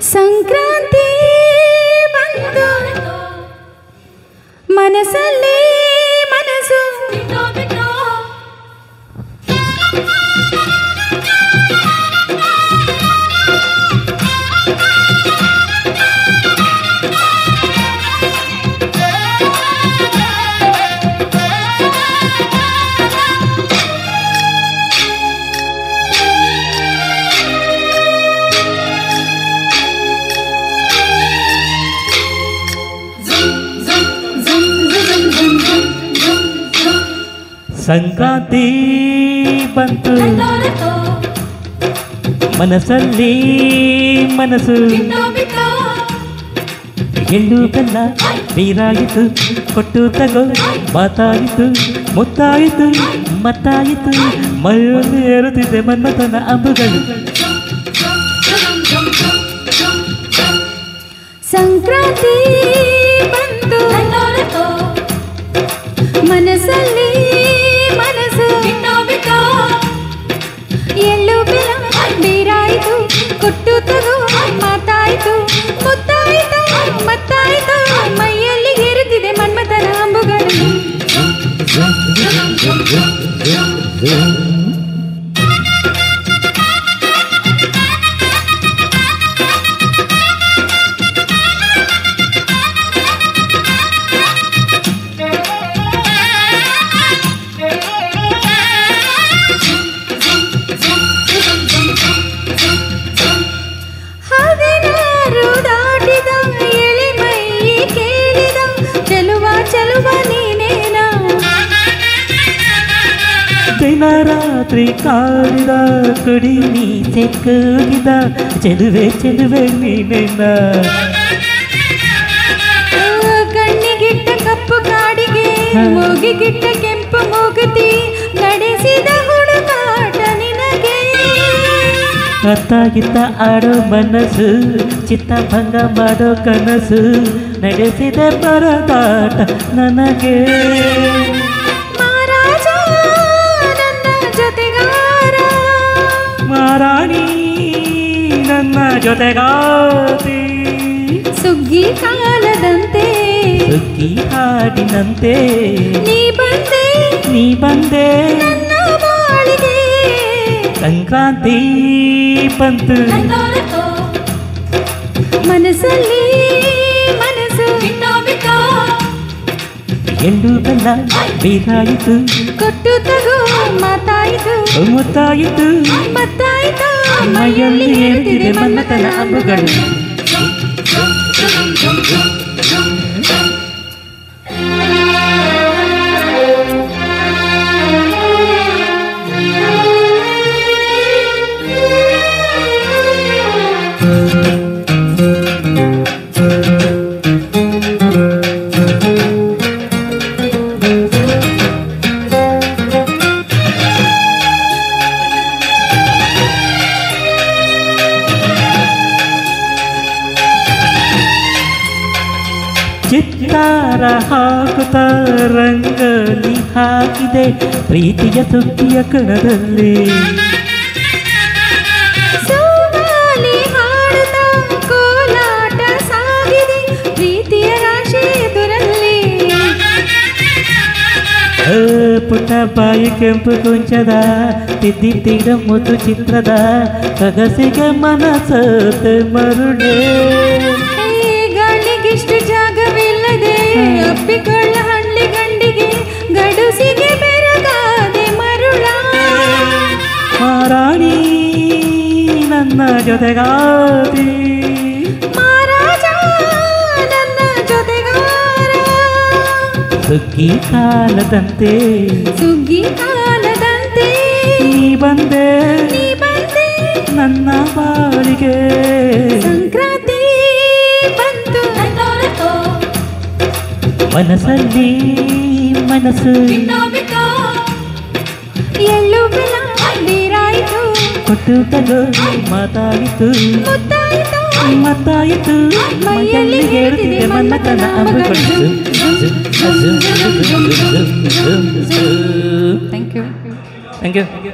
ಸಂಕ್ರಾಂತಿ ಬಂತು ಮನಸ್ಸಲ್ಲಿ ಮನಸ್ಸು ಸಂಕ್ರಾಂತಿ ಬಂತು ಮನಸ್ಸಲ್ಲಿ ಮನಸ್ಸು ಎಳ್ಳು ಬೆಲ್ಲ ನೀರಾಯಿತು ಕೊಟ್ಟು ತಗೋ ಮಾತಾಯಿತು ಮುತ್ತಾಯಿತು ಮತ್ತಾಯಿತು ಮೈಯಲ್ಲಿ ಏರುತ್ತಿದೆ ಮನ್ಮಥನ ಅಂಬುಗಳು. ಸಂಕ್ರಾಂತಿ ಬಂತು ಮನಸ್ಸಲ್ಲಿ ಮನಸ್ಸು ಎಳ್ಳು ಬೆಲ್ಲ ನೀರಾಯಿತು ಕೊಟ್ಟು ತಗೋ ಮಾತಾಯಿತು ಮುತ್ತಾಯಿತು ಮತ್ತಾಯಿತು ಮೈಯಲ್ಲಿ ಏರುತ್ತಿದೆ ಮನ್ಮಥನ ಅಂಬುಗಳು. ದಿನ ರಾತ್ರಿ ಕಾಡಿದ ಕುಡಿ ನೀಚೆ ಕೂಗಿದ ಚೆಲುವೆ ಚೆಲುವೆ ನೀನೇನ. ಕಣ್ಣಿಗಿಟ್ಟ ಕಪ್ಪು ಕಾಡಿಗೆ ಮೂಗಿಗಿಟ್ಟ ಕೆಂಪು ಮೂಗುತಿ ನಡೆಸಿದ ಹುಡುಕಾಟ ನಿನಗೆ. ಅತ್ತಾಗಿತ್ತ ಆಡೋ ಮನಸ್ಸು ಚಿತ್ತಭಂಗ ಮಾಡೋ ಕನಸು ನಡೆಸಿದ ಪರದಾಟ ನನಗೆ. ಮಾರಾಣಿ ನನ್ನ ಜೊತೆಗಾತಿ ಸುಗ್ಗಿ ಕಾಲದಂತೆ ಸುಗ್ಗಿ ಹಾಡಿನಂತೆ ನೀ ಬಂದೆ ನನ್ನ ಬಾಳಿಗೆ. ಸಂಕ್ರಾಂತಿ ಬಂತು ಮನಸ್ಸಲ್ಲಿ ಮನಸ್ಸು ಎಳ್ಳು ಬೆಲ್ಲ ನೀರಾಯಿತು ಕೊಟ್ಟು ತಗೋ ಮಾತಾಯಿತು ಮುತ್ತಾಯಿತು ಮತ್ತಾಯಿತು ಮೈಯಲ್ಲಿ ಏರುತ್ತಿದೆ ಮನ್ಮಥನ ಅಂಬುಗಳು. ಚಿತ್ತಾರ ಹಾಕುತ್ತ ರಂಗಲಿ ಹಾಕಿದೆ ಪ್ರೀತಿಯ ಸುಗ್ಗಿಯ ಕಣದಲ್ಲಿ. ಸೋಮಾಲಿ ಹಾಡುತ್ತಾ ಕೋಲಾಟ ಸಾಗಿದೆ ಪ್ರೀತಿಯ ರಾಶಿ ಎದುರಲ್ಲಿ. ಪುಟ್ಟ ಬಾಯಿ ಕೆಂಪು ಕುಂಚದ ತಿದ್ದಿ ತೀರ ಮುತ್ತು ಚಿತ್ರದ ಕಗಸಿಗೆ ಮನಸೋತೆ ಮರುಳೆ. ಗಾಳಿಗಿಷ್ಟು ಜಾಗವಿಲ್ಲದೆ ಅಪ್ಪಿಕೊಳ್ಳ ಹಳ್ಳಿ ಗಂಡಿಗೆ ಗಡುಸಿಗೆ ಬೆರಗಾದೆ ಮರುಳ. ಮಾರಾಣಿ ನನ್ನ ಜೊತೆಗಾತಿ ಮಹಾರಾಜ ನನ್ನ ಜೊತೆಗಾರ. ಸುಗ್ಗಿ ಕಾಲದಂತೆ ಸುಗ್ಗಿ ಕಾಲದಂತೆ ನೀ ಬಂದೆ ನನ್ನ ಬಾಳಿಗೆ. ಸಂಕ್ರಾಂತಿ ಬಂತು ಮನಸ್ಸಲ್ಲಿ ಮನಸ್ಸು ಎಳ್ಳು ಬೆಲ್ಲ ನೀರಾಯಿತು ಕೊಟ್ಟು ತಗೋ ಮಾತಾಯಿತು ಮತ್ತಾಯಿತು ಮೈಯಲ್ಲಿ ಏರುತ್ತಿದೆ ಮನ್ಮಥನ ಅಂಬುಗಳು. Thank you.